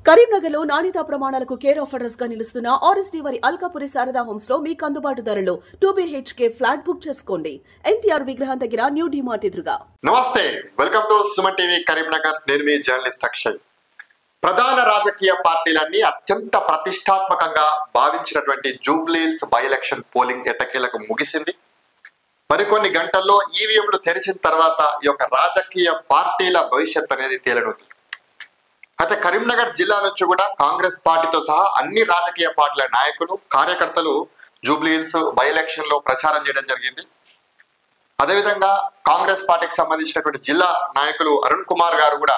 కరీంనగర్లో నాణ్యతా ప్రమాణాలకు కేర్ ఆఫ్ అడ్రస్ గా నిలుస్తున్న ఆర్ఎస్డీ వారి అల్కాపురి శారదా హోమ్స్ లో మీకు అందుబాటు ధరలో 2BHK ఫ్లాట్ బుక్ చేసుకోండి. ఎన్టీఆర్ విగ్రహం దగ్గర న్యూ డిమార్ట్ ఎదురుగా. నమస్తే, welcome to Suman TV Karimnagar. నేను మీ జర్నలిస్ట్ అక్షయ్. ప్రధాన రాజకీయ పార్టీలన్నీ అత్యంత ప్రతిష్టాత్మకంగా భావించినటువంటి జూబ్లీహిల్స్ బై ఎలక్షన్ పోలింగ్ ఎట్టకేలకు ముగిసింది. మరికొన్ని గంటల్లో ఈవీఎంలు తెరిచిన తర్వాత ఈ యొక్క రాజకీయ పార్టీల భవిష్యత్ అనేది తేలనుంది. అయితే కరీంనగర్ జిల్లా నుంచి కూడా కాంగ్రెస్ పార్టీతో సహా అన్ని రాజకీయ పార్టీల నాయకులు కార్యకర్తలు జూబ్లీహిల్స్ బై ఎలక్షన్ లో ప్రచారం చేయడం జరిగింది. అదేవిధంగా కాంగ్రెస్ పార్టీకి సంబంధించినటువంటి జిల్లా నాయకులు అరుణ్ కుమార్ గారు కూడా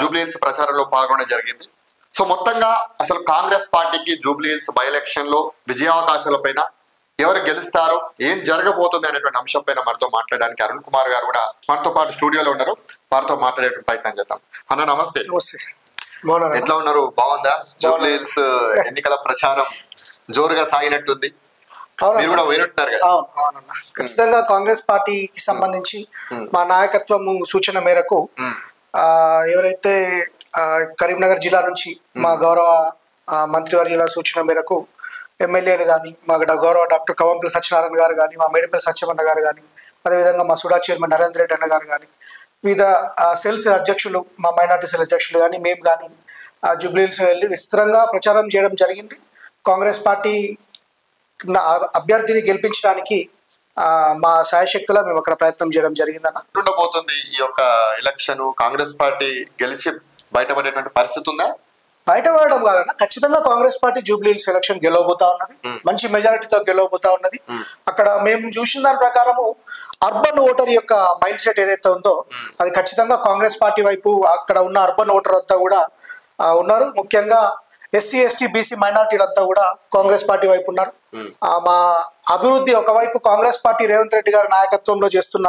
జూబ్లీహిల్స్ ప్రచారంలో పాల్గొనడం జరిగింది. సో మొత్తంగా అసలు కాంగ్రెస్ పార్టీకి జూబ్లీహిల్స్ బై ఎలక్షన్ లో విజయావకాశాల పైన, ఎవరు గెలుస్తారు, ఏం జరగబోతుంది అనేటువంటి అంశం పైన మనతో మాట్లాడడానికి అరుణ్ కుమార్ గారు కూడా మనతో పాటు స్టూడియోలో ఉన్నారు. వారితో మాట్లాడే ప్రయత్నం చేద్దాం. అన్న నమస్తే. ఎట్లా ఉన్నారు? బాగుందా? జూబ్లీహిల్స్ ఎన్నికల ప్రచారం జోరుగా సాగినట్టుంది, మీరు కూడా పోయినట్టున్నారు కదా? ఖచ్చితంగా కాంగ్రెస్ పార్టీకి సంబంధించి మా నాయకత్వము సూచన మేరకు ఎవరైతే కరీంనగర్ జిల్లా నుంచి మా గౌరవ మంత్రివర్యుల సూచన మేరకు ఎమ్మెల్యేలు కానీ, మా గౌరవ డాక్టర్ కవంపల్లి సత్యనారాయణ గారు కానీ, మా మేడిపల్లి సత్యమన్న గారు కానీ, అదేవిధంగా మా సుడా చైర్మన్ నరేంద్ర రెడ్డి అన్న గారు కానీ, వివిధ సెల్స్ అధ్యక్షులు, మా మైనార్టీ సెల్ అధ్యక్షులు కానీ, మేము కానీ జూబ్లీహిల్స్ వెళ్ళి విస్తృతంగా ప్రచారం చేయడం జరిగింది. కాంగ్రెస్ పార్టీ అభ్యర్థిని గెలిపించడానికి మా శాయశక్తిలో మేము అక్కడ ప్రయత్నం చేయడం జరిగిందన్న. ఉండబోతుంది ఈ యొక్క ఎలక్షన్, కాంగ్రెస్ పార్టీ గెలిచి బయటపడేటువంటి పరిస్థితి ఉందా? బయటపడడం కాదన్న, ఖచ్చితంగా కాంగ్రెస్ పార్టీ జూబ్లీహిల్స్ ఎలక్షన్ గెలవబోతా ఉన్నది, మంచి మెజారిటీతో గెలవబోతా ఉన్నది. అక్కడ మేము చూసిన దాని ప్రకారము అర్బన్ ఓటర్ యొక్క మైండ్ సెట్ ఏదైతే ఉందో అది ఖచ్చితంగా కాంగ్రెస్ పార్టీ వైపు అక్కడ ఉన్న అర్బన్ ఓటర్ అంతా కూడా ఉన్నారు. ముఖ్యంగా ఎస్సీ, ఎస్టీ, బీసీ మైనార్టీలంతా కూడా కాంగ్రెస్ పార్టీ వైపు ఉన్నారు. మా అభివృద్ధి ఒకవైపు, కాంగ్రెస్ పార్టీ రేవంత్ రెడ్డి గారి నాయకత్వంలో చేస్తున్న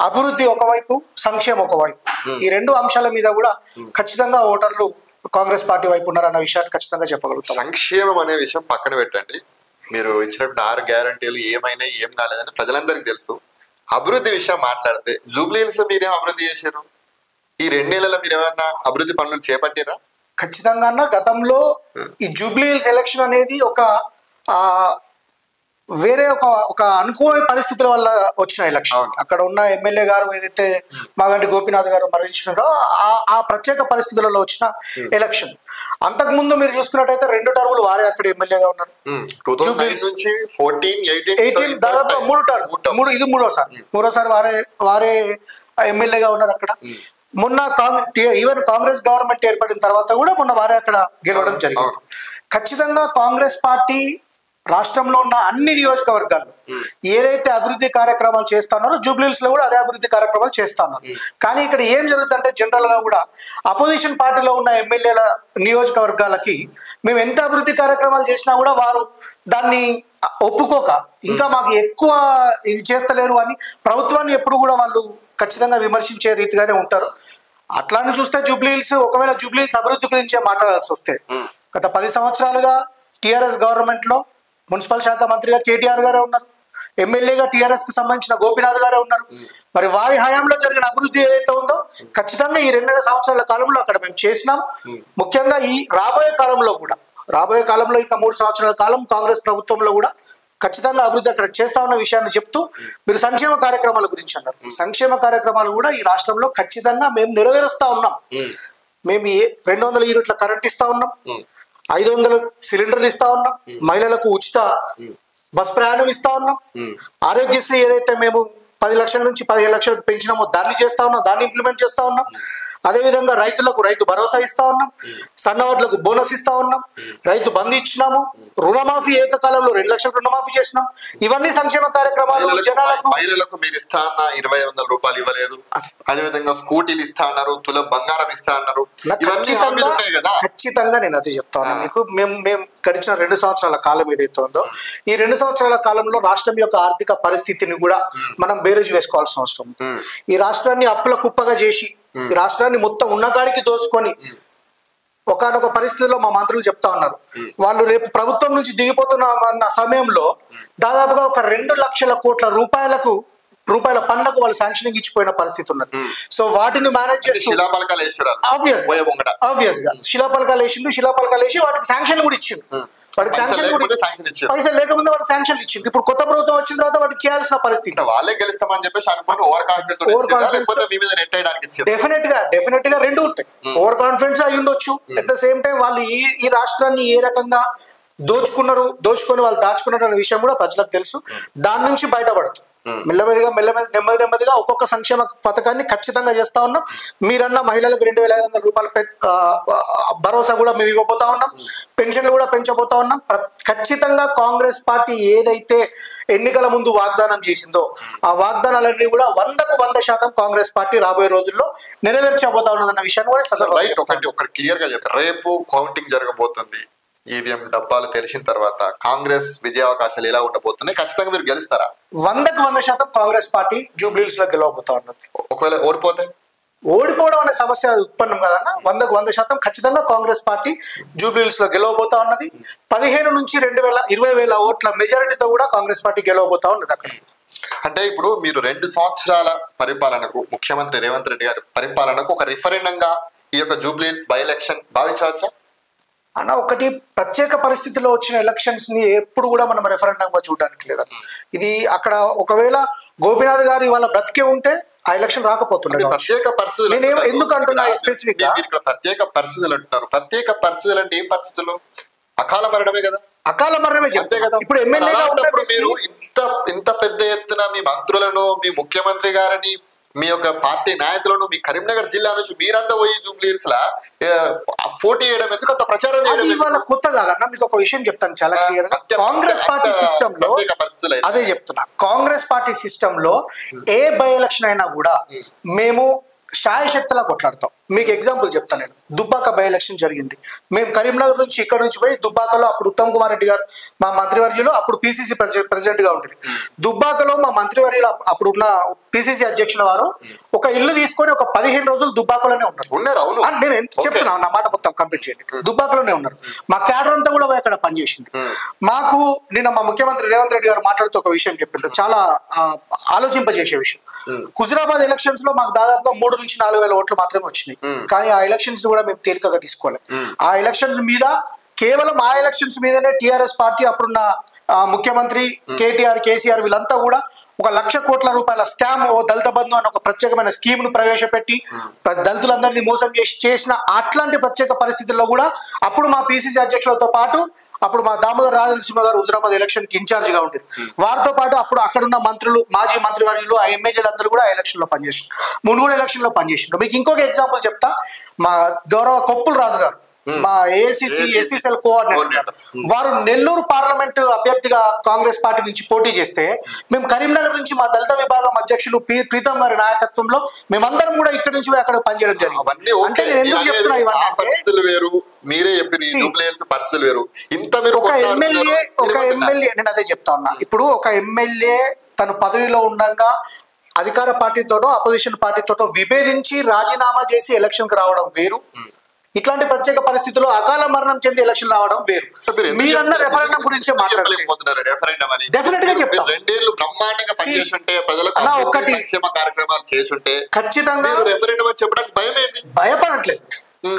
అభివృద్ధి ఒకవైపు, సంక్షేమం ఒకవైపు, ఈ రెండు అంశాల మీద కూడా ఖచ్చితంగా ఓటర్లు కాంగ్రెస్ పార్టీ వైపు ఉన్నారన్న విషయాన్ని ఖచ్చితంగా చెప్పగలుగుతాం. సంక్షేమం అనే విషయం పక్కన పెట్టండి, మీరు ఇచ్చినప్పుడు 6 గ్యారంటీలు ఏమైనా ఏం కాలేదని ప్రజలందరికీ తెలుసు. అభివృద్ధి విషయం మాట్లాడితే జూబ్లీహిల్స్ లో మీరేం అభివృద్ధి చేశారు? ఈ 2 నెలల్లో మీరు ఏమైనా అభివృద్ధి పనులు చేపట్టారా? ఖచ్చితంగా అన్న, గతంలో ఈ జూబ్లీహిల్స్ ఎలక్షన్ అనేది ఒక వేరే ఒక అనుకోని పరిస్థితుల వల్ల వచ్చిన ఎలక్షన్. అక్కడ ఉన్న ఎమ్మెల్యే గారు ఏదైతే మాగంటి గోపీనాథ్ గారు మరణించినారో ఆ ప్రత్యేక పరిస్థితులలో వచ్చిన ఎలక్షన్. అంతకుముందు మీరు చూసుకున్నట్టయితే 2 టర్ములు వారే అక్కడ ఎమ్మెల్యేగా ఉన్నారు. దాదాపు 3 టర్మ్, ఇది మూడోసారి వారే ఎమ్మెల్యేగా ఉన్నారు అక్కడ. మొన్న ఈవెన్ కాంగ్రెస్ గవర్నమెంట్ ఏర్పడిన తర్వాత కూడా మొన్న వారే అక్కడ గెలవడం జరిగింది. ఖచ్చితంగా కాంగ్రెస్ పార్టీ రాష్ట్రంలో ఉన్న అన్ని నియోజకవర్గాల్లో ఏదైతే అభివృద్ధి కార్యక్రమాలు చేస్తున్నారో జూబ్లీహిల్స్ లో కూడా అదే అభివృద్ధి కార్యక్రమాలు చేస్తున్నారు. కానీ ఇక్కడ ఏం జరుగుతుందంటే జనరల్ గా కూడా అపోజిషన్ పార్టీలో ఉన్న ఎమ్మెల్యేల నియోజకవర్గాలకి మేము ఎంత అభివృద్ధి కార్యక్రమాలు చేసినా కూడా వారు దాన్ని ఒప్పుకోక ఇంకా మాకు ఎక్కువ ఇది చేస్తలేరు అని ప్రభుత్వాన్ని ఎప్పుడు కూడా వాళ్ళు ఖచ్చితంగా విమర్శించే రీతిగానే ఉంటారు. అట్లానే చూస్తే జూబ్లీహిల్స్, ఒకవేళ జూబ్లీహిల్స్ అభివృద్ధి గురించే మాట్లాడాల్సి వస్తే గత 10 సంవత్సరాలుగా టీఆర్ఎస్ గవర్నమెంట్ లో మున్సిపల్ శాఖ మంత్రిగా కేటీఆర్ గారే ఉన్నారు, ఎమ్మెల్యేగా టీఆర్ఎస్ కి సంబంధించిన గోపీనాథ్ గారే ఉన్నారు. మరి వారి హయాంలో జరిగిన అభివృద్ధి ఏదైతే ఉందో ఖచ్చితంగా ఈ 2 సంవత్సరాల కాలంలో అక్కడ మేము చేసినాం. ముఖ్యంగా ఈ రాబోయే కాలంలో ఇంకా 3 సంవత్సరాల కాలం కాంగ్రెస్ ప్రభుత్వంలో కూడా ఖచ్చితంగా అభివృద్ధి అక్కడ చేస్తా ఉన్న విషయాన్ని చెప్తూ, మీరు సంక్షేమ కార్యక్రమాల గురించి అన్నారు. సంక్షేమ కార్యక్రమాలు కూడా ఈ రాష్ట్రంలో ఖచ్చితంగా మేము నెరవేరుస్తా ఉన్నాం. మేము 200 యూనిట్ల కరెంట్ ఇస్తా ఉన్నాం, 500 సిలిండర్లు ఇస్తా ఉన్నాం, మహిళలకు ఉచిత బస్ ప్రయాణం ఇస్తా ఉన్నాం, ఆరోగ్యశ్రీ ఏదైతే మేము 10 లక్షల నుంచి 15 లక్షలకు పెంచినామో దాన్ని చేస్తా ఉన్నాం, దాన్ని ఇంప్లిమెంట్ చేస్తా ఉన్నాం. అదేవిధంగా రైతులకు రైతు భరోసా ఇస్తా ఉన్నాం, సన్నవాట్లకు బోనస్ ఇస్తా ఉన్నాం, రైతు బంధు ఇచ్చినాము, రుణమాఫీ ఏకకాలంలో 2 లక్షల రుణమాఫీ చేసినాం. ఇవన్నీ సంక్షేమ కార్యక్రమాలు. జనాలకు మహిళలకు మీరు ఇస్తా అన్న 2,500 రూపాయలు ఇవ్వలేదు, అదేవిధంగా స్కూటీలు ఇస్తా అన్నారు, తులం బంగారం ఇస్తా అన్నారు. ఖచ్చితంగా నేను అది చెప్తా ఉన్నా మీకు. మేము గడిచిన 2 సంవత్సరాల కాలం ఏదైతే ఉందో ఈ 2 సంవత్సరాల కాలంలో రాష్ట్రం యొక్క ఆర్థిక పరిస్థితిని కూడా మనం బేరేజ్ వేసుకోవాల్సిన అవసరం. ఈ రాష్ట్రాన్ని అప్పుల కుప్పగా చేసి, ఈ రాష్ట్రాన్ని మొత్తం ఉన్నకాడికి దోసుకొని ఒకనొక పరిస్థితుల్లో మా మంత్రులు చెప్తా ఉన్నారు, వాళ్ళు రేపు ప్రభుత్వం నుంచి దిగిపోతున్న సమయంలో దాదాపుగా ఒక 2 లక్షల కోట్ల రూపాయలకు రూపాయల పనులకు వాళ్ళు శాంక్షనింగ్ ఇచ్చిపోయిన పరిస్థితి ఉన్నది. సో వాటిని మేనేజ్ చేస్తూ ఆబ్వియస్ గా శిలాపలకాలు వేసి వాటికి శాంక్షన్లు కూడా ఇచ్చిండు. వాటికి శాంక్షన్ పైసలు లేకముందే వాళ్ళకి శాంక్షన్లు ఇచ్చింది. ఇప్పుడు కొత్త ప్రభుత్వం వచ్చిన తర్వాత వాటికి చేయాల్సిన పరిస్థితి. వాళ్ళే గెలుస్తామని చెప్పేసి డెఫినెట్ గా రెండు ఉంటాయి. ఓవర్ కాన్ఫిడెన్స్ అయి ఉండొచ్చు. అట్ ద సేమ్ టైం వాళ్ళు ఈ రాష్ట్రాన్ని ఏ రకంగా దోచుకొని వాళ్ళు దాచుకున్నారు అనే విషయం కూడా ప్రజలకు తెలుసు. దాని నుంచి బయటపడుతుంది నెమ్మదిగా ఒక్కొక్క సంక్షేమ పథకాన్ని ఖచ్చితంగా చేస్తా ఉన్నాం. మీరన్న మహిళలకు 2,500 రూపాయల భరోసా కూడా మేము ఇవ్వబోతా ఉన్నాం. పెన్షన్లు కూడా పెంచబోతా ఉన్నాం. ఖచ్చితంగా కాంగ్రెస్ పార్టీ ఏదైతే ఎన్నికల ముందు వాగ్దానం చేసిందో ఆ వాగ్దానాలన్నీ కూడా 100% కాంగ్రెస్ పార్టీ రాబోయే రోజుల్లో నెరవేర్చబోతా ఉన్నదన్న విషయాన్ని కూడా క్లియర్ గా చెప్పారు. రేపు కౌంటింగ్ జరగబోతుంది. ఈవీఎం డబ్బాలు తెరిచిన తర్వాత కాంగ్రెస్ విజయావకాశాలు ఎలా ఉండబోతున్నాయి? ఖచ్చితంగా మీరు గెలుస్తారా? 100% కాంగ్రెస్ పార్టీ జూబ్లీహిల్స్ లో గెలవబోతా ఉన్నది. ఒకవేళ ఓడిపోవడం అనే సమస్య ఉత్పన్నం కదన్నా. 100% ఖచ్చితంగా కాంగ్రెస్ పార్టీ జూబ్లీహిల్స్ లో గెలవబోతా ఉన్నది. 15 నుంచి 20,000 ఓట్ల మెజారిటీతో కూడా కాంగ్రెస్ పార్టీ గెలవబోతా ఉన్నది అక్కడ. అంటే ఇప్పుడు మీరు 2 సంవత్సరాల పరిపాలనకు, ముఖ్యమంత్రి రేవంత్ రెడ్డి గారి పరిపాలనకు ఒక రిఫరెండంగా ఈ యొక్క జూబ్లీహిల్స్ బై ఎలక్షన్ భావించవచ్చా అన్న? ఒకటి ప్రత్యేక పరిస్థితిలో వచ్చిన ఎలక్షన్స్ ని ఎప్పుడు కూడా మనం రెఫరెండంగా చూడడానికి లేదా. ఇది అక్కడ ఒకవేళ గోపీనాథ్ గారు వాళ్ళ బ్రతికే ఉంటే ఆ ఎలక్షన్ రాకపోతుండే. ప్రత్యేక పరిస్థితులు నేను ఎందుకు అంటున్నా స్పెసిఫిక్ గా ప్రత్యేక పరిస్థితులు అంటున్నారు. ప్రత్యేక పరిస్థితులు అంటే ఏం పరిస్థితులు? అకాల మరణమే కదా. అకాల మరణమే చెప్తే కదా. ఇప్పుడు ఎమ్మెల్యేగా ఉన్నప్పుడు మీరు ఇంత పెద్ద ఎత్తున మీ మంత్రులను, మీ ముఖ్యమంత్రి గారిని, మీ యొక్క పార్టీ నాయకులను మీ కరీంనగర్ జిల్లా నుంచి మీరంతా పోయి జూబ్లీహిల్స్ లా పోటీ చేయడం ఎందుకు? అంత ప్రచారం చేయడం ఇవాళ కొత్త కాదన్న. మీకు ఒక విషయం చెప్తాను చాలా క్లియర్ గా. కాంగ్రెస్ పార్టీ సిస్టమ్ లో అదే చెప్తున్నా. కాంగ్రెస్ పార్టీ సిస్టమ్ లో ఏ బై ఎలక్షన్ అయినా కూడా మేము శాయశక్తిలా కొట్లాడతాం. మీకు ఎగ్జాంపుల్ చెప్తాను నేను. దుబ్బాక బై ఎలక్షన్ జరిగింది. మేము కరీంనగర్ నుంచి ఇక్కడ నుంచి పోయి దుబ్బాకలో అప్పుడు ఉత్తమ్ కుమార్ రెడ్డి గారు మా మంత్రివర్యులు అప్పుడు పిసిసి ప్రెసిడెంట్ గా ఉండేది. దుబ్బాకలో మా మంత్రివర్యులు అప్పుడున్న పిసిసి అధ్యక్షుల వారు ఒక ఇల్లు తీసుకొని ఒక 15 రోజులు దుబ్బాకలోనే ఉన్నారు. నేను చెప్తున్నా, నా మాట మొత్తం కంప్లీట్ చేయండి. దుబ్బాకలోనే ఉన్నారు. మా క్యాడర్ అంతా కూడా అక్కడ పనిచేసింది. మాకు నిన్న మా ముఖ్యమంత్రి రేవంత్ రెడ్డి గారు మాట్లాడుతూ ఒక విషయం చెప్పిండ్రు, చాలా ఆలోచింపజేసే విషయం. హుజురాబాద్ ఎలక్షన్స్ లో మాకు దాదాపుగా 3 నుంచి 4,000 ఓట్లు మాత్రమే వచ్చినాయి. కానీ ఆ ఎలక్షన్స్ కూడా మేము తేలికగా తీసుకోవాలి. ఆ ఎలక్షన్స్ మీద కేవలం ఆ ఎలక్షన్స్ మీదనే టిఆర్ఎస్ పార్టీ అప్పుడున్న ముఖ్యమంత్రి కేటీఆర్, కేసీఆర్ వీళ్ళంతా కూడా 1,00,000 కోట్ల రూపాయల స్కామ్ ఓ దళిత బంధు అని ఒక ప్రత్యేకమైన స్కీమ్ ను ప్రవేశపెట్టి దళితులందరినీ మోసం చేసిన అట్లాంటి ప్రత్యేక పరిస్థితుల్లో కూడా అప్పుడు మా పిసిసి అధ్యక్షులతో పాటు అప్పుడు మా దామోదర్ రాజనరసింహ గారు హుజురాబాద్ ఎలక్షన్ కి ఇన్ఛార్జ్ గా ఉంటారు. వారితో పాటు అప్పుడు అక్కడున్న మంత్రులు, మాజీ మంత్రివర్యులు, ఆ ఎమ్మెల్యేలు అందరూ కూడా ఎలక్షన్ లో పనిచేసిండ్రు. మునుగోడు ఎలక్షన్ లో పనిచేసిండ్రు. మీకు ఇంకొక ఎగ్జాంపుల్ చెప్తా. మా గౌరవ కొప్పుల రాజు గారు, మా ఏఐసిసి ఎస్సీసీఎల్ కోఆర్డినేటర్, వారు నెల్లూరు పార్లమెంట్ అభ్యర్థిగా కాంగ్రెస్ పార్టీ నుంచి పోటీ చేస్తే మేము కరీంనగర్ నుంచి మా దళిత విభాగం అధ్యక్షులు ప్రీతం గారి నాయకత్వంలో మేమందరం కూడా ఇక్కడి నుంచి అక్కడ పనిచేయడం జరిగింది. అంటే నేను ఎందుకు చెప్తున్నా ఒక ఎమ్మెల్యే నేను అదే చెప్తా ఉన్నా. ఇప్పుడు ఒక ఎమ్మెల్యే తన పదవిలో ఉండగా అధికార పార్టీతోటో అపోజిషన్ పార్టీతోటో విభేదించి రాజీనామా చేసి ఎలక్షన్ కి రావడం వేరు. ఇట్లాంటి ప్రత్యేక పరిస్థితుల్లో అకాల మరణం చెంది ఎలక్షన్ రావడం వేరు. మీరన్న రెఫరెండం గురించి ఖచ్చితంగా భయపడట్లేదు.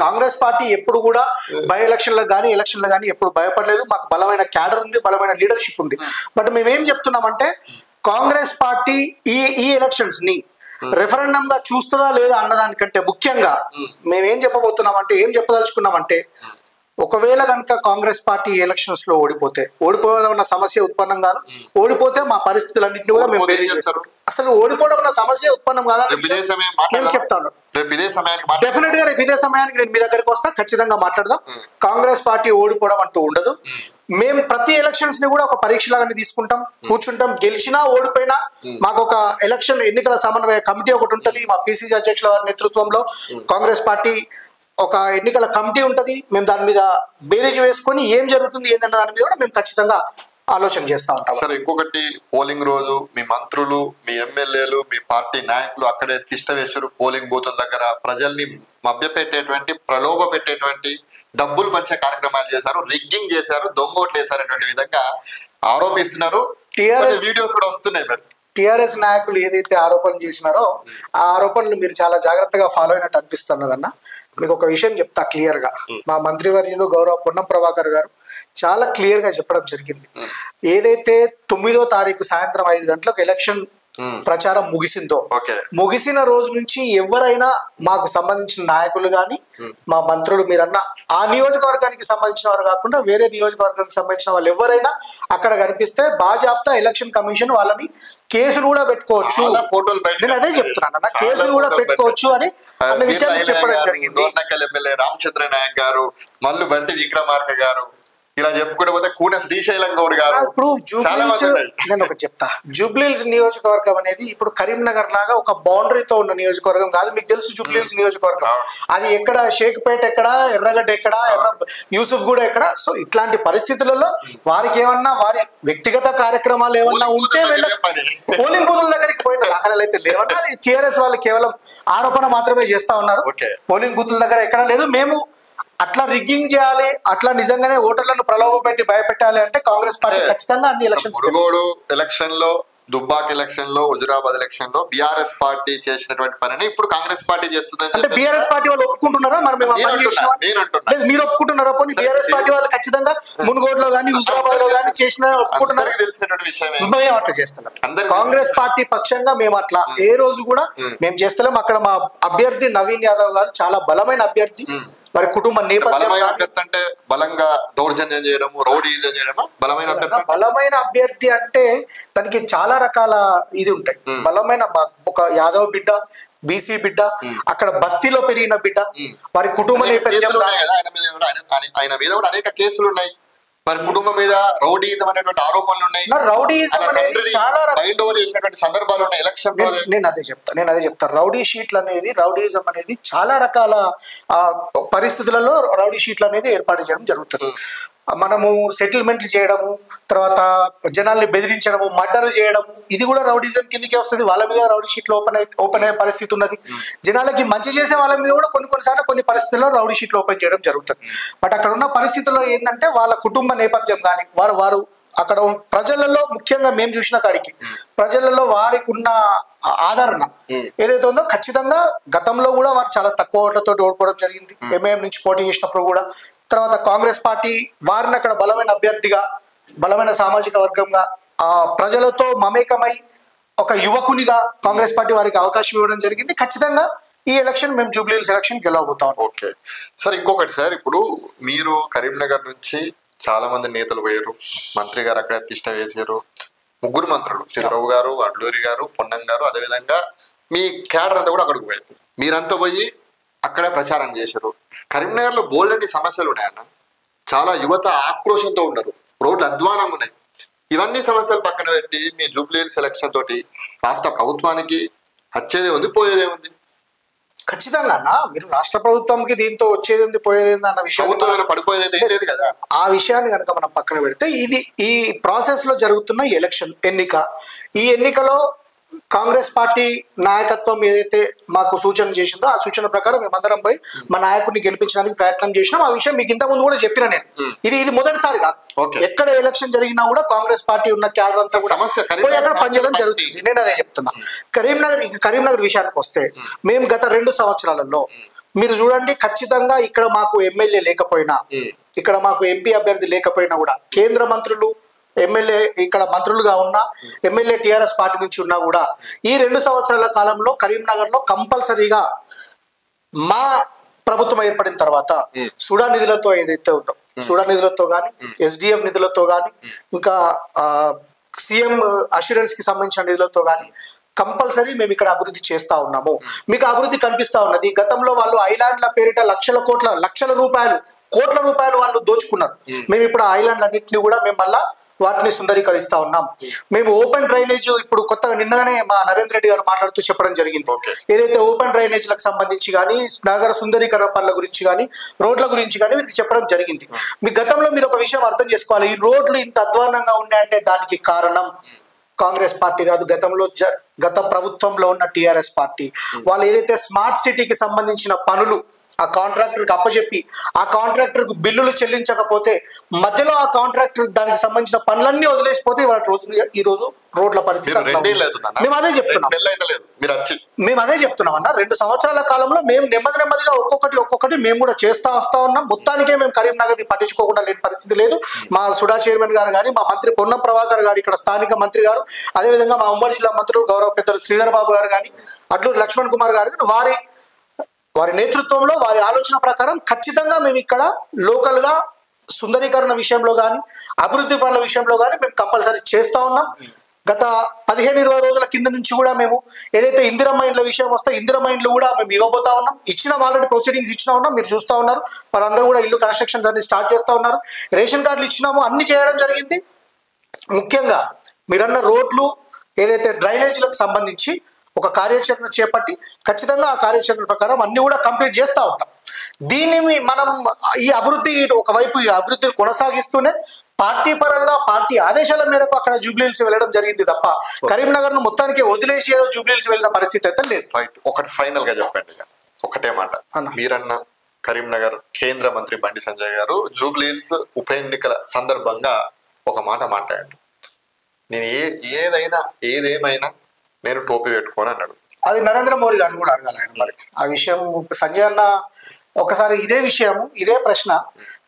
కాంగ్రెస్ పార్టీ ఎప్పుడు కూడా బై ఎలక్షన్లకు కానీ ఎలక్షన్లు కానీ ఎప్పుడు భయపడలేదు. మాకు బలమైన క్యాడర్ ఉంది, బలమైన లీడర్షిప్ ఉంది. బట్ మేమేం చెప్తున్నామంటే కాంగ్రెస్ పార్టీ ఈ ఎలక్షన్స్ ని రెఫరెండం గా చూస్తుందా లేదా అన్నదానికంటే ముఖ్యంగా మేమేం చెప్పబోతున్నామంటే, ఏం చెప్పదలుచుకున్నామంటే, ఒకవేళ కనుక కాంగ్రెస్ పార్టీ ఎలక్షన్స్ లో ఓడిపోవడం అన్న సమస్య ఉత్పన్నం కాదు. ఓడిపోతే మా పరిస్థితులన్నింటినీ కూడా మేము బేరీ చేస్తాం. అసలు ఓడిపోవడం అన్న సమస్య ఉత్పన్నం కాదని నేను చెప్తాను. డెఫినెట్ గా రేపు ఇదే సమయానికి నేను మీ దగ్గరికి వస్తా, ఖచ్చితంగా మాట్లాడదాం. కాంగ్రెస్ పార్టీ ఓడిపోవడం అంటూ ఉండదు. మేము ప్రతి ఎలక్షన్స్ ని కూడా ఒక పరీక్షలాగానే తీసుకుంటాం, కూర్చుంటాం. గెలిచినా ఓడిపోయినా మాకు ఒక ఎన్నికల సమన్వయ కమిటీ ఒకటి ఉంటది. మా పిసిసి అధ్యక్షుల వారి నేతృత్వంలో కాంగ్రెస్ పార్టీ ఒక ఎన్నికల కమిటీ ఉంటది. మేము దాని మీద బేరీజ్ వేసుకొని ఏం జరుగుతుంది ఏంటన్న దాని మీద కూడా మేము ఖచ్చితంగా ఆలోచన చేస్తా ఉంటాం. సార్, ఇంకొకటి, పోలింగ్ రోజు మీ మంత్రులు, మీ ఎమ్మెల్యేలు, మీ పార్టీ నాయకులు అక్కడే తిష్ట వేశారు పోలింగ్ బూతుల దగ్గర. ప్రజల్ని మభ్యపెట్టేటువంటి, ప్రలోభ పెట్టేటువంటి, డబ్బులు పంచే కార్యక్రమాలు చేశారు, రిగ్గింగ్ చేశారు, దొంగోట్లు వేశారు అనేటువంటి విధంగా ఆరోపిస్తున్నారు. వీడియోస్ కూడా వస్తున్నాయి. టిఆర్ఎస్ నాయకులు ఏదైతే ఆరోపణలు చేసినారో ఆ ఆరోపణలు మీరు చాలా జాగ్రత్తగా ఫాలో అయినట్టు అనిపిస్తున్నదన్న. మీకు ఒక విషయం చెప్తా క్లియర్ గా. మా మంత్రివర్యులు గౌరవ పొన్నం ప్రభాకర్ గారు చాలా క్లియర్ గా చెప్పడం జరిగింది. ఏదైతే 9వ తారీఖు సాయంత్రం 5 గంటలకు ఎలక్షన్ ప్రచారం ముగిసిందో, ముగిసిన రోజు నుంచి ఎవరైనా మాకు సంబంధించిన నాయకులు కానీ మా మంత్రులు మీరన్న ఆ నియోజకవర్గానికి సంబంధించిన వారు కాకుండా వేరే నియోజకవర్గానికి సంబంధించిన వాళ్ళు ఎవరైనా అక్కడ కనిపిస్తే బాజాప్తా ఎలక్షన్ కమిషన్ వాళ్ళని కేసులు కూడా పెట్టుకోవచ్చు. నేను అదే చెప్తున్నాను అన్న, కేసులు కూడా పెట్టుకోవచ్చు అని అన్న విషయాన్ని చెప్పడం జరిగింది. ఎమ్మెల్యే రామచంద్ర నాయక్ గారు, మల్లు బంటి విక్రమార్క గారు, ఇలా చెప్పుకుంటే పోతే కూన శ్రీశైలం గౌడ్ గారు. ఇప్పుడు నేను ఒకటి చెప్తా, జూబ్లీహిల్స్ నియోజకవర్గం అనేది ఇప్పుడు కరీంనగర్ లాగా ఒక బౌండరీతో ఉన్న నియోజకవర్గం కాదు. మీకు తెలుసు జూబ్లీహిల్స్ నియోజకవర్గం అది ఎక్కడ, షేక్పేట ఎక్కడ, ఎర్రగడ్డ ఎక్కడ, యూసుఫ్ కూడా ఎక్కడ. సో ఇట్లాంటి పరిస్థితులలో వారికి ఏమన్నా వారి వ్యక్తిగత కార్యక్రమాలు ఏమన్నా ఉంటే పోలింగ్ బూతుల దగ్గరికి పోయిన దాఖలాలు అయితే లేవన్నా అది టీఆర్ఎస్ వాళ్ళు కేవలం ఆరోపణ మాత్రమే చేస్తా ఉన్నారు. పోలింగ్ బూతుల దగ్గర ఎక్కడ లేదు. మేము అట్లా రిగ్గింగ్ చేయాలి, అట్లా నిజంగానే ఓటర్లను ప్రలోభపెట్టి భయపెట్టాలి అంటే కాంగ్రెస్ పార్టీ ఖచ్చితంగా అన్ని ఎలక్షన్ లో దుబ్బాక్ ఎలక్షన్ లో, హుజురాబాద్ ఎలక్షన్ లో బీఆర్ఎస్ పార్టీ చేసినటువంటి పనిని ఇప్పుడు కాంగ్రెస్ పార్టీ చేస్తుంది. అంటే బీఆర్ఎస్ పార్టీ వాళ్ళు ఒప్పుకుంటున్నారా? మరి మీరు ఒప్పుకుంటున్నారా? పోనీ బీఆర్ఎస్ పార్టీ వాళ్ళు ఖచ్చితంగా మునుగోడులో కానీ హుజురాబాద్ లో కానీ చేసిన ఒప్పుకుంటున్నారా? తెలిసినటువంటి విషయం మేము అట్లా చేస్తున్నాం. కాంగ్రెస్ పార్టీ పక్షంగా మేము అట్లా ఏ రోజు కూడా మేము చేస్తలేం. అక్కడ మా అభ్యర్థి నవీన్ యాదవ్ గారు చాలా బలమైన అభ్యర్థి. వారి కుటుంబ నేపథ్యం అంటే బలంగా దౌర్జన్యం చేయడం, రౌడీజం చేయడం. బలమైన అభ్యర్థి అంటే దానికి చాలా రకాల ఇది ఉంటాయి. బలమైన ఒక యాదవ్ బిడ్డ, బీసీ బిడ్డ, అక్కడ బస్తీలో పెరిగిన బిడ్డ, వారి కుటుంబ నేపథ్యం. ఆయన మీద కూడా అనేక కేసులు ఉన్నాయి. మరి కుటుంబం మీద రౌడీజం అనేటువంటి ఆరోపణలు ఉన్నాయి. రౌడీజం అనేది చాలా సందర్భాలు ఉన్నాయి ఎలక్షన్. నేను అదే చెప్తా రౌడీ షీట్లు అనేది, రౌడీజం అనేది చాలా రకాల పరిస్థితులలో రౌడీ షీట్లు అనేది ఏర్పాటు చేయడం జరుగుతుంది. మనము సెటిల్మెంట్లు చేయడము, జనాల్ని బెదిరించడము, మర్డర్ చేయడము, ఇది కూడా రౌడీజం కిందకే వస్తుంది. వాళ్ళ మీద రౌడీ షీట్లు ఓపెన్ అయ్యే పరిస్థితి ఉన్నది. జనాలకి మంచి చేసే వాళ్ళ మీద కూడా కొన్నిసార్లు కొన్ని పరిస్థితుల్లో రౌడీ షీట్లు ఓపెన్ చేయడం జరుగుతుంది. బట్ అక్కడ ఉన్న పరిస్థితుల్లో ఏంటంటే వాళ్ళ కుటుంబ నేపథ్యం కానీ వారు అక్కడ ప్రజలలో, ముఖ్యంగా మేము చూసిన కాడికి ప్రజలలో వారికి ఉన్న ఆదరణ ఏదైతే ఉందో ఖచ్చితంగా గతంలో కూడా వారు చాలా తక్కువ ఓట్లతో ఓడిపోవడం జరిగింది. ఎంఐఎం నుంచి పోటీ చేసినప్పుడు కూడా. తర్వాత కాంగ్రెస్ పార్టీ వారిని అక్కడ బలమైన అభ్యర్థిగా, బలమైన సామాజిక వర్గంగా, ప్రజలతో మమేకమై ఒక యువకునిగా కాంగ్రెస్ పార్టీ వారికి అవకాశం ఇవ్వడం జరిగింది. ఖచ్చితంగా ఈ ఎలక్షన్ మేము జూబ్లీహిల్స్ ఎలక్షన్ గెలవబోతాం. ఓకే సార్, ఇంకొకటి సార్, ఇప్పుడు మీరు కరీంనగర్ నుంచి చాలా మంది నేతలు పోయారు, మంత్రి గారు అక్కడ తిష్ట వేసారు. 3 మంత్రులు, శ్రీధరరావు గారు, అడ్లూరి గారు, పొన్నం గారు, అదేవిధంగా మీ క్యాడర్ అంతా కూడా అక్కడికి పోయింది. మీరంతా పోయి అక్కడే ప్రచారం చేశారు. కరీంనగర్ లో బోల్డన్ని సమస్యలు ఉన్నాయన్న. చాలా యువత ఆక్రోషంతో ఉన్నారు, రోడ్లు అధ్వానంగా ఉన్నాయి. ఇవన్నీ సమస్యలు పక్కన పెట్టి మీ జూబ్లీహిల్స్ ఎలక్షన్ తోటి రాష్ట్ర ప్రభుత్వానికి వచ్చేదే ఉంది, పోయేదే ఉంది. ఖచ్చితంగా అన్న, మీరు రాష్ట్ర ప్రభుత్వంకి దీంతో వచ్చేది ఉంది, పోయేది ఉంది అన్న విషయం పడిపోయేది లేదు కదా. ఆ విషయాన్ని కనుక మనం పక్కన పెడితే ఇది ఈ ప్రాసెస్ లో జరుగుతున్న ఎలక్షన్ ఎన్నిక. ఈ ఎన్నికలో కాంగ్రెస్ పార్టీ నాయకత్వం ఏదైతే మాకు సూచన చేసిందో ఆ సూచన ప్రకారం మేమందరం పోయి మా నాయకుడిని గెలిపించడానికి ప్రయత్నం చేసినాం. ఆ విషయం మీకు ఇంత ముందు కూడా చెప్పిన నేను. ఇది మొదటిసారి కాదు. ఎక్కడ ఎలక్షన్ జరిగినా కూడా కాంగ్రెస్ పార్టీ ఉన్న క్యాడర్ అంతా కూడా అక్కడ పనిచేయడం జరుగుతుంది. నేను అదే చెప్తున్నా. కరీంనగర్ విషయానికి వస్తే మేము గత 2 సంవత్సరాలలో మీరు చూడండి, ఖచ్చితంగా ఇక్కడ మాకు ఎమ్మెల్యే లేకపోయినా, ఇక్కడ మాకు ఎంపీ అభ్యర్థి లేకపోయినా కూడా కేంద్ర మంత్రులు, ఎమ్మెల్యే ఇక్కడ మంత్రులుగా ఉన్నా, ఎమ్మెల్యే టిఆర్ఎస్ పార్టీ నుంచి ఉన్నా కూడా ఈ 2 సంవత్సరాల కాలంలో కరీంనగర్ లో కంపల్సరీగా మా ప్రభుత్వం ఏర్పడిన తర్వాత సుడా నిధులతో ఏదైతే ఉందో, సుడా నిధులతో కానీ, ఎస్డిఎఫ్ నిధులతో కానీ, ఇంకా సీఎం అష్యూరెన్స్ కి సంబంధించిన నిధులతో కానీ కంపల్సరీ మేము ఇక్కడ అభివృద్ధి చేస్తా ఉన్నాము. మీకు అభివృద్ధి కనిపిస్తా ఉన్నది. గతంలో వాళ్ళు ఐలాండ్ల పేరిట లక్షల కోట్ల రూపాయలు వాళ్ళు దోచుకున్నారు. మేము ఇప్పుడు ఆ ఐలాండ్ అన్నింటినీ కూడా మేము మళ్ళా వాటిని సుందరీకరిస్తా ఉన్నాం. మేము ఓపెన్ డ్రైనేజ్ ఇప్పుడు కొత్తగా నిన్నగానే మా నరేంద్ర రెడ్డి గారు మాట్లాడుతూ చెప్పడం జరిగింది. ఏదైతే ఓపెన్ డ్రైనేజ్లకు సంబంధించి కానీ, నగర సుందరీకరణ పనుల గురించి కానీ, రోడ్ల గురించి కానీ వీరికి చెప్పడం జరిగింది. మీ గతంలో మీరు ఒక విషయం అర్థం చేసుకోవాలి, ఈ రోడ్లు ఇంత అధ్వానంగా ఉన్నాయంటే దానికి కారణం కాంగ్రెస్ పార్టీ కాదు, గత ప్రభుత్వంలో ఉన్న టిఆర్ఎస్ పార్టీ. వాళ్ళు ఏదైతే స్మార్ట్ సిటీకి సంబంధించిన పనులు ఆ కాంట్రాక్టర్కి అప్పచెప్పి ఆ కాంట్రాక్టర్కు బిల్లులు చెల్లించకపోతే మధ్యలో ఆ కాంట్రాక్టర్ దానికి సంబంధించిన పనులన్నీ వదిలేసిపోతే ఈ రోజు రోడ్ల పరిస్థితి మేము అదే చెప్తున్నాం. మేము అదే చెప్తున్నాం అన్న. 2 సంవత్సరాల కాలంలో మేము నెమ్మదిగా ఒక్కొక్కటి మేము కూడా చేస్తా వస్తా ఉన్నాం. మొత్తానికే మేము కరీంనగర్ ని పట్టించుకోకుండా లేని పరిస్థితి లేదు. మా సుడా చైర్మన్ గారు కానీ, మా మంత్రి పొన్నం ప్రభాకర్ గారు, ఇక్కడ స్థానిక మంత్రి గారు, అదేవిధంగా మా ఉమ్మడి జిల్లా మంత్రులు గౌరవ పెద్దలు శ్రీధర్ బాబు గారు కానీ, అడ్లూరి లక్ష్మణ్ కుమార్ గారు కానీ, వారి నేతృత్వంలో వారి ఆలోచన ప్రకారం ఖచ్చితంగా మేము ఇక్కడ లోకల్ గా సుందరీకరణ విషయంలో కానీ, అభివృద్ధి పనుల విషయంలో కానీ మేము కంపల్సరీ చేస్తా ఉన్నాం. గత 15-20 రోజుల కింద నుంచి కూడా మేము ఏదైతే ఇందిరమ్మ ఇండ్ల విషయం వస్తే ఇందిరమ్మ ఇండ్లు కూడా మేము ఇవ్వబోతా ఉన్నాం. ఇచ్చినాం, ఆల్రెడీ ప్రొసీడింగ్స్ ఇచ్చినా ఉన్నాం. మీరు చూస్తూ ఉన్నారు, వాళ్ళందరూ కూడా ఇల్లు కన్స్ట్రక్షన్స్ అన్ని స్టార్ట్ చేస్తూ ఉన్నారు. రేషన్ కార్డులు ఇచ్చినాము, అన్ని చేయడం జరిగింది. ముఖ్యంగా మీరన్న రోడ్లు ఏదైతే డ్రైనేజీలకు సంబంధించి ఒక కార్యాచరణ చేపట్టి ఖచ్చితంగా ఆ కార్యాచరణ ప్రకారం అన్ని కూడా కంప్లీట్ చేస్తూ ఉంటాం. దీన్ని మనం ఈ అభివృద్ధి ఒకవైపు ఈ అభివృద్ధిని కొనసాగిస్తూనే పార్టీ పరంగా పార్టీ ఆదేశాల మేరకు అక్కడ జూబ్లీహిల్స్ వెళ్ళడం జరిగింది తప్ప కరీంనగర్ ను మొత్తానికి వదిలేసి జూబ్లీహిల్స్ వెళ్ళిన పరిస్థితి అయితే లేదు. ఒకటి ఫైనల్ గా చెప్పండి, ఒకటే మాట. మీరన్న కరీంనగర్ కేంద్ర మంత్రి బండి సంజయ్ గారు జూబ్లీహిల్స్ ఉప ఎన్నికల సందర్భంగా ఒక మాట మాట్లాడాడు. నేను ఏదేమైనా నేను టోపీ పెట్టుకోని అన్నాడు. అది నరేంద్ర మోడీ గారిని కూడా అడగాలి ఆయన. మరి ఆ విషయం సంజయ్ అన్న ఒకసారి ఇదే ప్రశ్న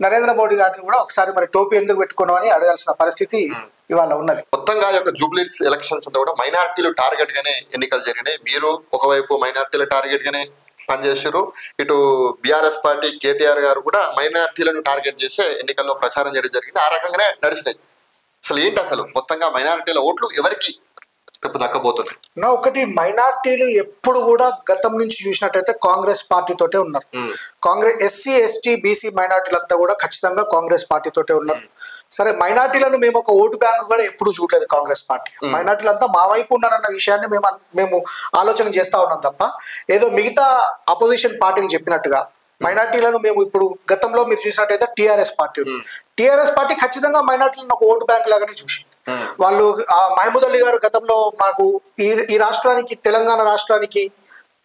నరేంద్ర మోడీ గారిని కూడా ఒకసారి మరి టోపీ ఎందుకు పెట్టుకున్నామని అడగాల్సిన పరిస్థితి ఇవాళ ఉన్నది. మొత్తంగా యొక్క జూబ్లీహిల్స్ ఎలక్షన్స్ అంతా కూడా మైనార్టీలు టార్గెట్ గానే ఎన్నికలు జరిగినాయి. మీరు ఒకవైపు మైనార్టీల టార్గెట్ గానే పనిచేశారు, ఇటు బీఆర్ఎస్ పార్టీ కేటీఆర్ గారు కూడా మైనార్టీలను టార్గెట్ చేసే ఎన్నికల్లో ప్రచారం చేయడం జరిగింది. ఆ రకంగానే నడిచినాయి. అసలు ఏంటి అసలు మొత్తంగా మైనారిటీల ఓట్లు ఎవరికి దక్కబోతుంది? ఒకటి, మైనార్టీలు ఎప్పుడు కూడా గతం నుంచి చూసినట్టయితే కాంగ్రెస్ పార్టీతోటే ఉన్నారు. కాంగ్రెస్ ఎస్సీ ఎస్టీ బీసీ మైనార్టీలంతా కూడా ఖచ్చితంగా కాంగ్రెస్ పార్టీతోటే ఉన్నారు. సరే, మైనార్టీలను మేము ఒక ఓటు బ్యాంకు కూడా ఎప్పుడు చూడలేదు కాంగ్రెస్ పార్టీ. మైనార్టీలంతా మా వైపు ఉన్నారన్న విషయాన్ని మేము ఆలోచన చేస్తా ఉన్నాం తప్ప ఏదో మిగతా అపోజిషన్ పార్టీలు చెప్పినట్టుగా మైనార్టీలను మేము ఇప్పుడు గతంలో మీరు చూసినట్టయితే టీఆర్ఎస్ పార్టీ ఉంది. టీఆర్ఎస్ పార్టీ ఖచ్చితంగా మైనార్టీలను ఒక ఓటు బ్యాంక్ లాగానే చూసింది. వాళ్ళు మహమూద్ అలీ గారు గతంలో మాకు ఈ రాష్ట్రానికి తెలంగాణ రాష్ట్రానికి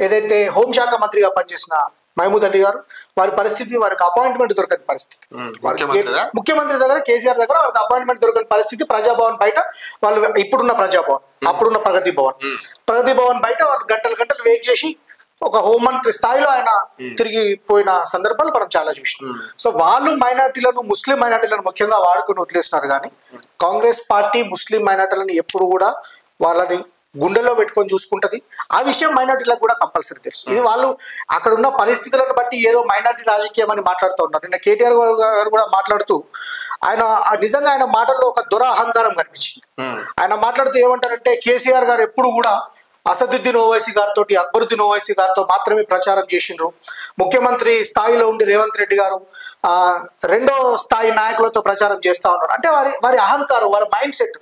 ఏదైతే హోంశాఖ మంత్రిగా పనిచేసిన మహమూద్ అలీ గారు, వారి పరిస్థితి, వారికి అపాయింట్మెంట్ దొరకని పరిస్థితి, ముఖ్యమంత్రి దగ్గర కేసీఆర్ దగ్గర వారికి అపాయింట్మెంట్ దొరకని పరిస్థితి. ప్రజాభవన్ బయట వాళ్ళు, ఇప్పుడున్న ప్రజాభవన్, అప్పుడున్న ప్రగతి భవన్ బయట వాళ్ళు గంటలు వెయిట్ చేసి ఒక హోంమంత్రి స్థాయిలో ఆయన తిరిగి పోయిన సందర్భాలు మనం చాలా చూసినాం. సో వాళ్ళు ముస్లిం మైనార్టీలను ముఖ్యంగా వాడుకొని వదిలేస్తున్నారు. కానీ కాంగ్రెస్ పార్టీ ముస్లిం మైనార్టీలను ఎప్పుడు కూడా వాళ్ళని గుండెల్లో పెట్టుకొని చూసుకుంటది. ఆ విషయం మైనార్టీలకు కూడా కంపల్సరీ తెలుసు. ఇది వాళ్ళు అక్కడ ఉన్న పరిస్థితులను బట్టి ఏదో మైనార్టీ రాజకీయం అని మాట్లాడుతూ ఉన్నారు. నిన్న కేటీఆర్ గారు కూడా మాట్లాడుతూ నిజంగా ఆయన మాటల్లో ఒక అహంకారం కనిపించింది. ఆయన మాట్లాడుతూ ఏమంటారంటే, కేసీఆర్ గారు ఎప్పుడు కూడా అసదుద్దీన్ ఓవైసీ గారితో, అక్బరుద్దీన్ ఓవైసీ గారితో మాత్రమే ప్రచారం చేసిండ్రు. ముఖ్యమంత్రి స్థాయిలో ఉండి రేవంత్ రెడ్డి గారు రెండో స్థాయి నాయకులతో ప్రచారం చేస్తా ఉన్నారు. అంటే వారి అహంకారం, వారి మైండ్ సెట్,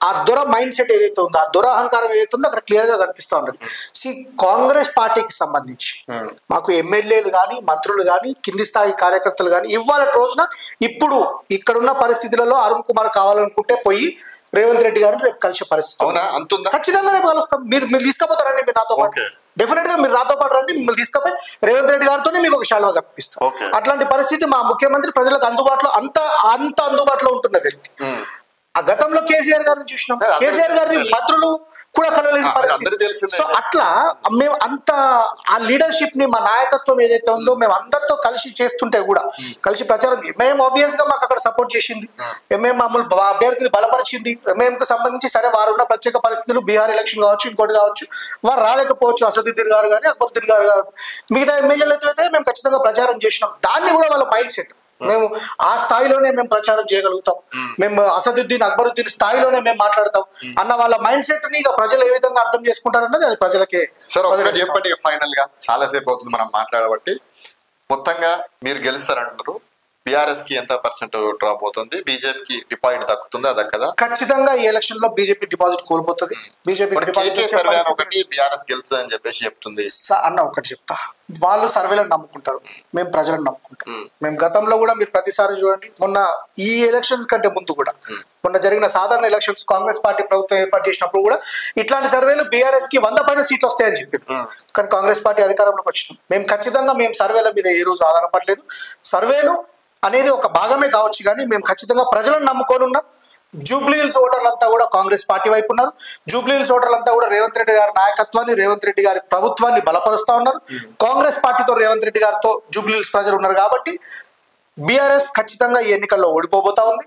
ఆ మైండ్ సెట్ ఏదైతే ఉందో, ఆ అహంకారం ఏదైతే ఉందో అక్కడ క్లియర్ గా కనిపిస్తా ఉండదు. కాంగ్రెస్ పార్టీకి సంబంధించి మాకు ఎమ్మెల్యేలు కానీ, మంత్రులు కానీ, కింది స్థాయి కార్యకర్తలు కానీ ఇవాళ రోజున ఇప్పుడు ఇక్కడున్న పరిస్థితులలో అరుణ్ కుమార్ కావాలనుకుంటే పోయి రేవంత్ రెడ్డి గారిని రేపు కలిసే పరిస్థితి ఖచ్చితంగా రేపు కలుస్తాం. మీరు తీసుకపోతారండి, మీరు నాతో పాటు డెఫినెట్ గా మీరు నాతో పాటు రండి, మిమ్మల్ని తీసుకపోయి రేవంత్ రెడ్డి గారితోనే మీకు ఒక శాలువా కప్పిస్తాం. అట్లాంటి పరిస్థితి మా ముఖ్యమంత్రి ప్రజలకు అందుబాటులో అంత అందుబాటులో ఉంటున్న వ్యక్తి. ఆ గతంలో కేసీఆర్ గారిని చూసినాం, కేసీఆర్ గారిని మంత్రులు కూడా కలవలేని పరిస్థితి. సో అట్లా మేము అంత ఆ లీడర్షిప్ ని, మా నాయకత్వం ఏదైతే ఉందో మేము అందరితో కలిసి చేస్తుంటే కూడా, కలిసి ప్రచారం, మేము ఆబ్వియస్ గా మాకు అక్కడ సపోర్ట్ చేసింది, ఎంఏం మమ్మల్ని అభ్యర్థిని బలపరిచింది. ఎంఏం కు సంబంధించి సరే వారు ఉన్న ప్రత్యేక పరిస్థితులు, బీహార్ ఎలక్షన్ కావచ్చు, ఇంకోటి కావచ్చు, వారు రాలేకపోవచ్చు, అసదుద్దీన్ గారు కానీ, అక్బరుద్దీన్ గారు కావచ్చు, మిగతా ఎమ్మెల్యేలతో అయితే మేము ఖచ్చితంగా ప్రచారం చేసినాం. దాన్ని కూడా వాళ్ళ మైండ్ సెట్, మేము ఆ స్థాయిలోనే మేము ప్రచారం చేయగలుగుతాం, మేము అసదుద్దీన్ అక్బరుద్దీన్ స్థాయిలోనే మేము మాట్లాడతాం అన్న వాళ్ళ మైండ్ సెట్ ని ప్రజలు ఏ విధంగా అర్థం చేసుకుంటారన్నది అది ప్రజలకే. సార్ ఒకటి చెప్పండి ఫైనల్ గా, చాలా సేపు అవుతుంది మనం మాట్లాడబట్టి. మొత్తంగా మీరు గెలుస్తారంటున్నారు, బీఆర్ఎస్ కి ఎంత పర్సెంట్ డ్రాప్ అవుతుంది, బీజేపీకి డిపాజిట్ దక్కుతుందా దక్కదా? ఖచ్చితంగా ఈ ఎలక్షన్ లో బీజేపీ డిపాజిట్ కోల్పోతుంది. బీజేపీ సర్వే ఒకటి బీఆర్ఎస్ గెలుస్తుంది అని చెప్పేసి చెప్తుంది అన్న. ఒకటి చెప్తా, వాళ్ళు సర్వేలను నమ్ముకుంటారు, మేము ప్రజలను నమ్ముకుంటాం. మేము గతంలో కూడా మీరు ప్రతిసారి చూడండి, మొన్న ఈ ఎలక్షన్స్ కంటే ముందు కూడా మొన్న జరిగిన సాధారణ ఎలక్షన్స్ కాంగ్రెస్ పార్టీ ప్రభుత్వం ఏర్పాటు చేసినప్పుడు కూడా ఇట్లాంటి సర్వేలు బీఆర్ఎస్ కి 100 పైన సీట్లు వస్తాయని చెప్పారు. కానీ కాంగ్రెస్ పార్టీ అధికారంలోకి వచ్చినాం. మేము ఖచ్చితంగా సర్వేల మీద ఏ రోజు ఆధారపడలేదు. సర్వేలు అనేది ఒక భాగమే కావచ్చు, కానీ మేము ఖచ్చితంగా ప్రజలను నమ్ముకొని ఉన్నాం. జూబ్లీహిల్స్ ఓటర్లంతా కూడా కాంగ్రెస్ పార్టీ వైపు ఉన్నారు. జూబ్లీహిల్స్ ఓటర్లంతా కూడా రేవంత్ రెడ్డి గారి నాయకత్వాన్ని, రేవంత్ రెడ్డి గారి ప్రభుత్వాన్ని బలపరుస్తా ఉన్నారు. కాంగ్రెస్ పార్టీతో రేవంత్ రెడ్డి గారితో జూబ్లీహిల్స్ ప్రజలు ఉన్నారు. కాబట్టి బీఆర్ఎస్ ఖచ్చితంగా ఈ ఎన్నికల్లో ఓడిపోబోతా ఉంది.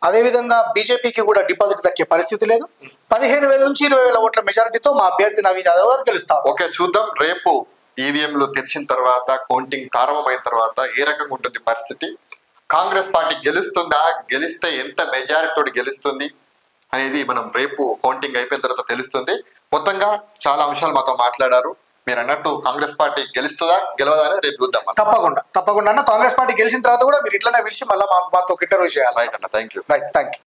అదేవిధంగా బీజేపీకి కూడా డిపాజిట్ దక్కే పరిస్థితి లేదు. 15,000 నుంచి 20,000 ఓట్ల మెజారిటీతో మా అభ్యర్థి నవీన్ యాదవ్ గారు గెలుస్తారు. ఓకే, చూద్దాం రేపు ఈవీఎంలు తెరిచిన తర్వాత, కౌంటింగ్ ప్రారంభమైన తర్వాత ఏ రకంగా ఉంటుంది పరిస్థితి. కాంగ్రెస్ పార్టీ గెలుస్తుందా, గెలిస్తే ఎంత మెజారిటీ తోటి గెలుస్తుంది అనేది మనం రేపు కౌంటింగ్ అయిపోయిన తర్వాత తెలుస్తుంది. మొత్తంగా చాలా అంశాలు మాతో మాట్లాడారు. మీరు అన్నట్టు కాంగ్రెస్ పార్టీ గెలుస్తుందా గెలవదా అనేది రేపు చూద్దాం. తప్పకుండా అన్న. కాంగ్రెస్ పార్టీ గెలిచిన తర్వాత కూడా మీరు ఇట్లనే పిలిచి మళ్ళీ మాతో ఇంటర్వ్యూ చేయాలి. రైట్ అన్న, thank you. Right, thank you.